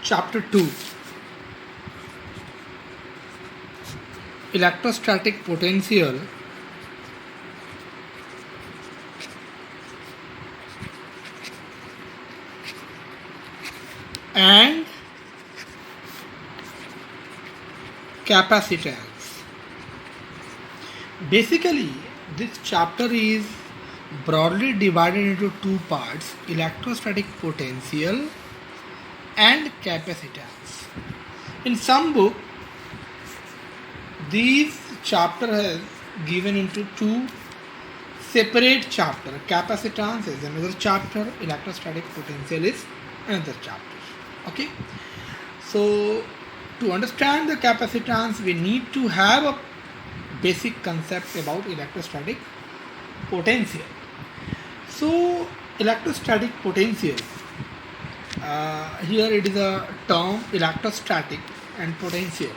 Chapter 2, Electrostatic Potential and Capacitance. Basically, this chapter is broadly divided into two parts: electrostatic potential and capacitance. In some book, these chapter has given into two separate chapter. Capacitance is another chapter, electrostatic potential is another chapter. Okay, so to understand the capacitance, we need to have a basic concept about electrostatic potential. So electrostatic potential, here it is a term electrostatic and potential.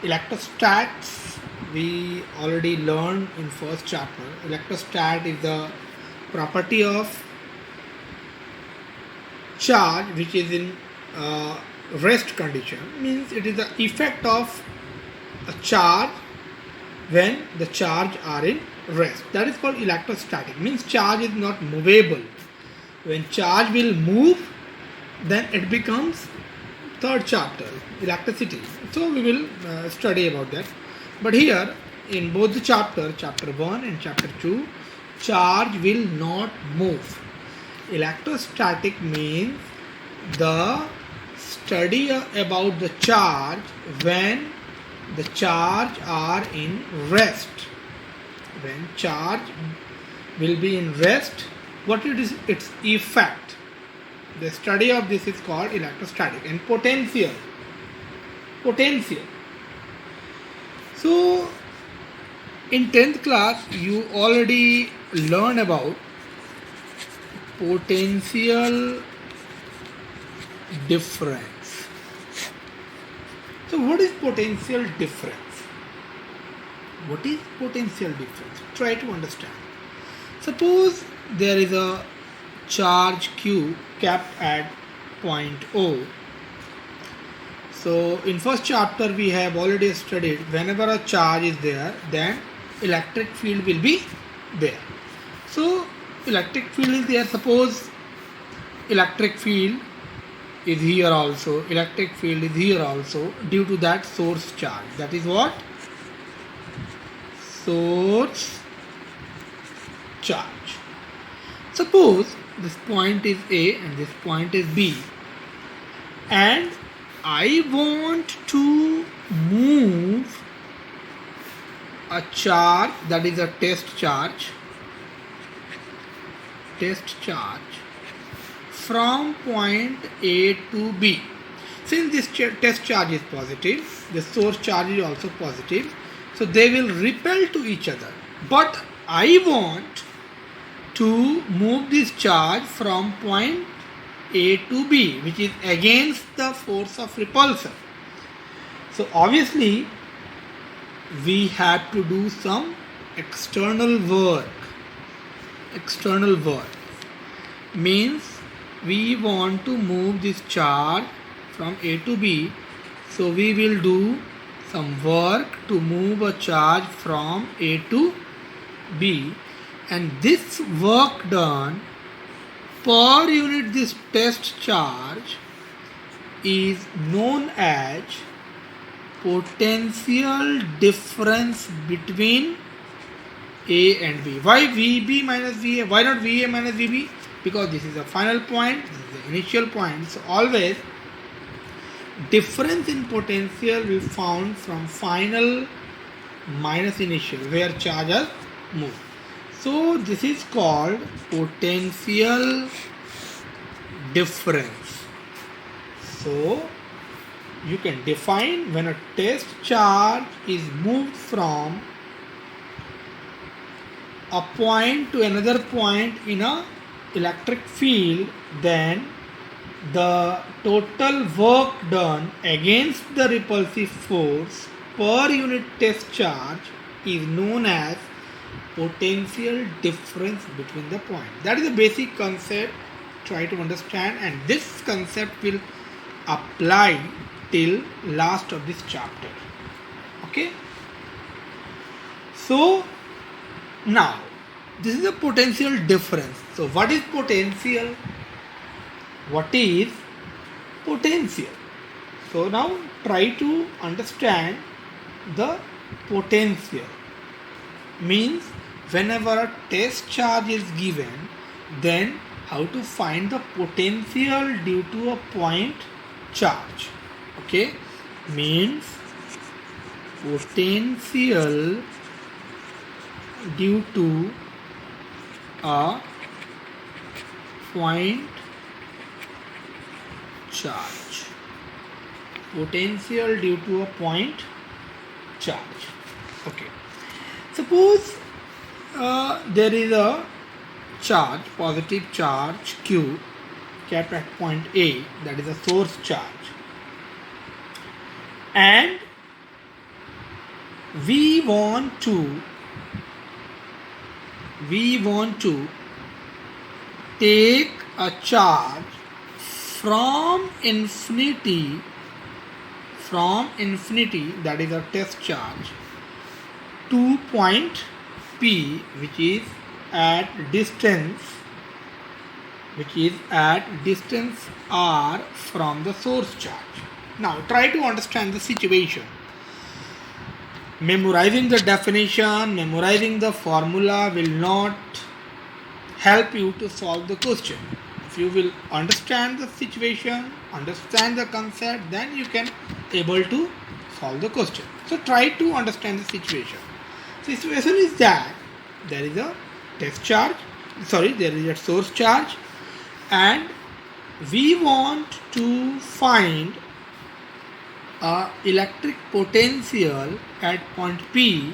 Electrostats we already learned in first chapter. Electrostat is the property of charge which is in rest condition, means it is the effect of a charge when the charge are in rest. That is called electrostatic, means charge is not movable. When charge will move, then it becomes third chapter, electricity. So we will study about that. But here in both the chapter 1 and chapter 2, charge will not move. Electrostatic means the study about the charge when the charge are in rest. When charge will be in rest, what it is its effect. The study of this is called electrostatic. And potential. So in 10th class you already learn about potential difference. So what is potential difference? What is potential difference? Try to understand. Suppose there is a charge Q kept at point O. So in first chapter we have already studied whenever a charge is there, then electric field will be there. So electric field is there. Suppose electric field is here also, electric field is here also, due to that source charge. That is what? Source charge. Suppose this point is A and this point is B, and I want to move a charge, that is a test charge, from point A to B. Since this test charge is positive, the source charge is also positive, so they will repel to each other. But I want to move this charge from point A to B, which is against the force of repulsion. So obviously we have to do some external work. Means we want to move this charge from A to B, so we will do some work to move a charge from A to B, and this work done per unit this test charge is known as potential difference between A and B. Why VB minus VA? Why not VA minus VB? Because this is the final point, this is the initial point. So always difference in potential we found from final minus initial, where charges move. So this is called potential difference. So you can define when a test charge is moved from a point to another point in a electric field, then the total work done against the repulsive force per unit test charge is known as potential difference between the points. That is the basic concept try to understand, and this concept will apply till last of this chapter. Okay, so now this is a potential difference. So what is potential? What is potential? So now try to understand the potential. Means whenever a test charge is given, then how to find the potential due to a point charge. Okay, means potential due to a point charge. Potential due to a point charge. Okay, suppose there is a charge, positive charge Q kept at point A, that is a source charge, and we want to take a charge from infinity, that is a test charge, to point P, which is at distance R from the source charge. Now try to understand the situation. Memorizing the definition, memorizing the formula will not help you to solve the question. If you will understand the situation, understand the concept, then you can able to solve the question. So try to understand the situation. The situation is that there is a there is a source charge, and we want to find a electric potential at point P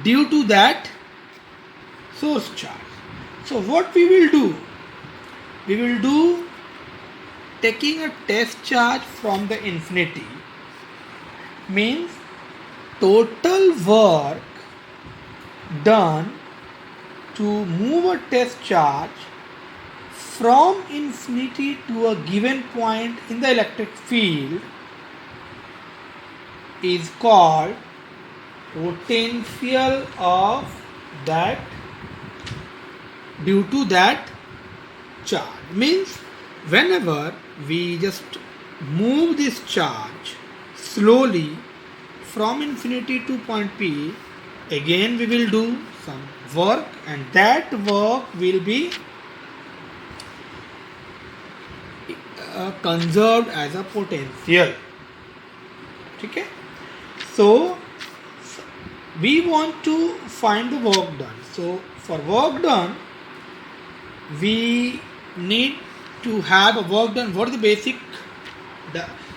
due to that source charge. So what we will do? We will do taking a test charge from the infinity, means total work done to move a test charge from infinity to a given point in the electric field is called potential of that due to that charge. Means whenever we just move this charge slowly from infinity to point P, again we will do some work, and that work will be conserved as a potential. Okay, so we want to find the work done. So for work done, we need to have a work done. What is the basic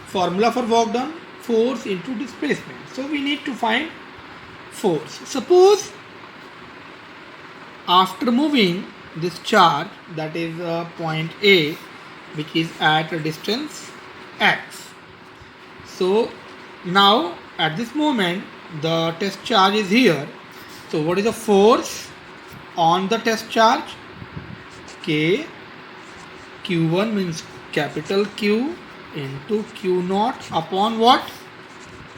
formula for work done? Force into displacement. So we need to find force. Suppose after moving this charge, that is point A, which is at a distance x. So now at this moment the test charge is here. So what is the force on the test charge? K, Q1 means capital Q into Q naught upon what?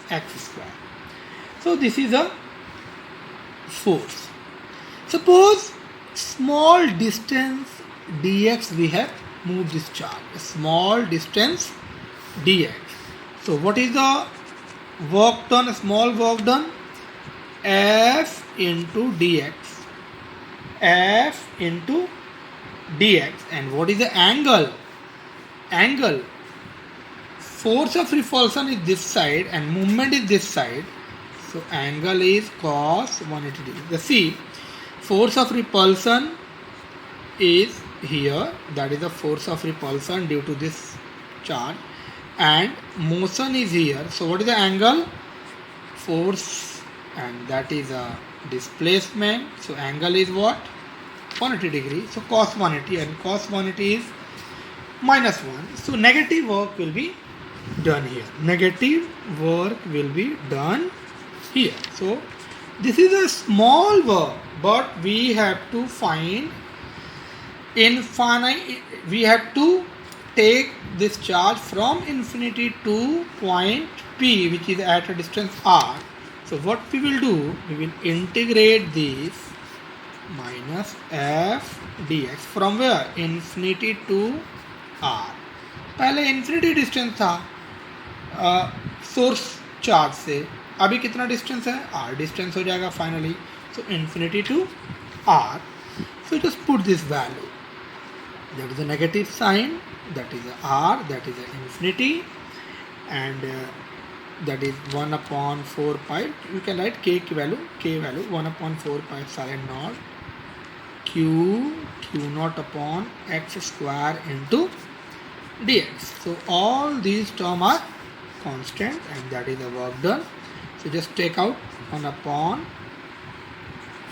X square. So this is a force. Suppose small distance dx we have moved this charge. A small distance dx. So what is the work done? A small work done? F into dx. F into dx. And what is the angle? Angle. Force of repulsion is this side and movement is this side. So angle is cos 180 degrees. The see, force of repulsion is here. That is the force of repulsion due to this charge. And motion is here. So what is the angle? Force, and that is a displacement. So angle is what? 180 degrees. So cos 180, and cos 180 is minus 1. So negative work will be done here. Negative work will be done here. So this is a small work, but we have to find infinite, we have to take this charge from infinity to point P, which is at a distance r. So what we will do, we will integrate this minus f dx from where, infinity to r. पहले infinity distance था source charge से, अभी कितना distance है, r distance हो जाएगा finally. So infinity to r. So just put this value. That is a negative sign. That is a r. That is a infinity, and that is 1 upon 4 pi. You can write k value 1 upon 4 pi epsilon naught q naught upon x square into dx. So all these terms are constant, and that is the work done. So just take out 1 upon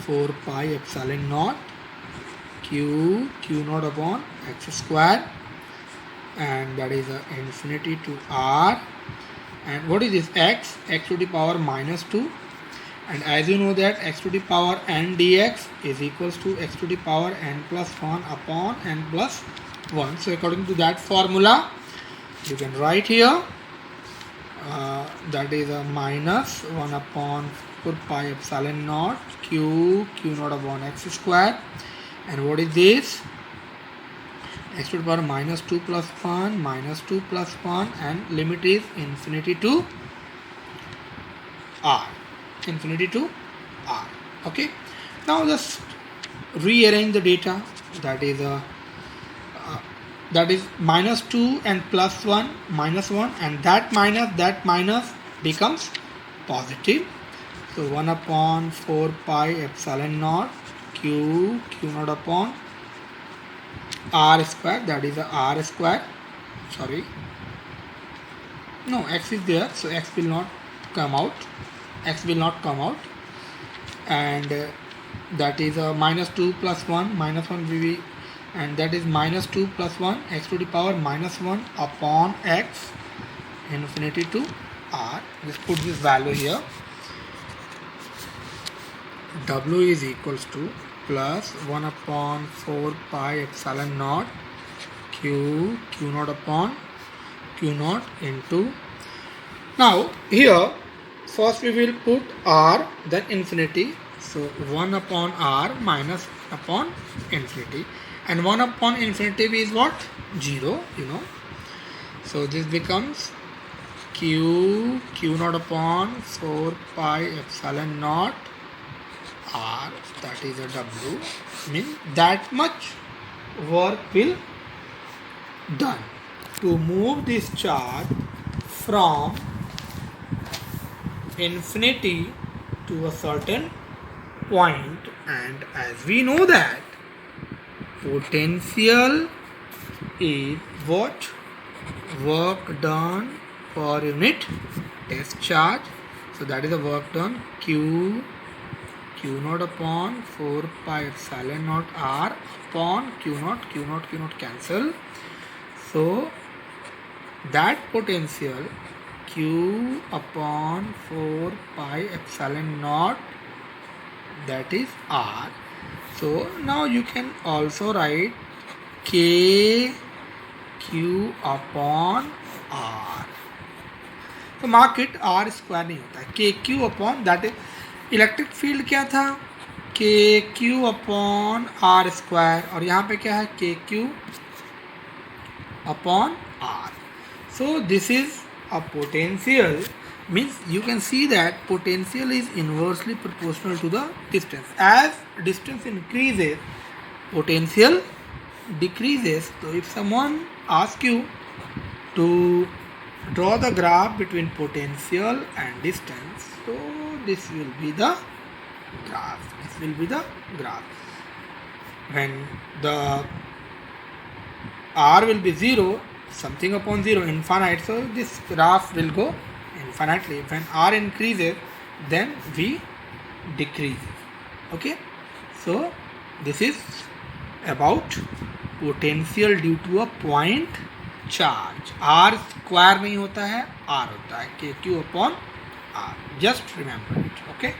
4 pi epsilon naught q naught upon x square, and that is infinity to r. And what is this, x to the power minus 2, and as you know that x to the power n dx is equals to x to the power n plus 1 upon n plus 1. So according to that formula, you can write here that is a minus 1 upon 4 pi epsilon naught q naught upon x square. And what is this, x to the power minus 2 plus 1 minus 2 plus 1, and limit is infinity to r, infinity to r. Okay, now just rearrange the data. That is minus 2 and plus 1 minus 1, and that minus becomes positive. So 1 upon 4 pi epsilon naught q naught upon r square, that is a r square, sorry, no, x is there, so x will not come out, and that is a minus 2 plus 1 minus 1 will, and that is minus 2 plus 1 x to the power minus 1 upon x infinity to r. Just put this value here. W is equals to plus 1 upon 4 pi epsilon naught q naught upon q naught into, now here first we will put r, then infinity. So 1 upon r minus upon infinity, and 1 upon infinity is what, 0, you know. So this becomes q naught upon 4 pi epsilon naught r, that is a w, means that much work will done to move this charge from infinity to a certain point. And as we know that potential is what, work done per unit test charge. So that is the work done, q naught upon 4 pi epsilon naught r upon q naught cancel. So that potential q upon 4 pi epsilon naught, that is r. So now you can also write k q upon r. तो mark it, r square नहीं होता है, K Q upon, that is electric field क्या था, के Q upon are square, और यहाँ पे क्या है, K Q upon R. So this is a potential, means you can see that potential is inversely proportional to the distance. As distance increases, potential decreases. So if someone asks you to draw the graph between potential and distance, so this will be the graph. When the r will be 0, something upon 0, infinite, so this graph will go infinitely. When r increases, then v decreases. Okay, so this is about potential due to a point charge. r square नहीं होता है, r होता है, k q upon r. Just remember it. Okay.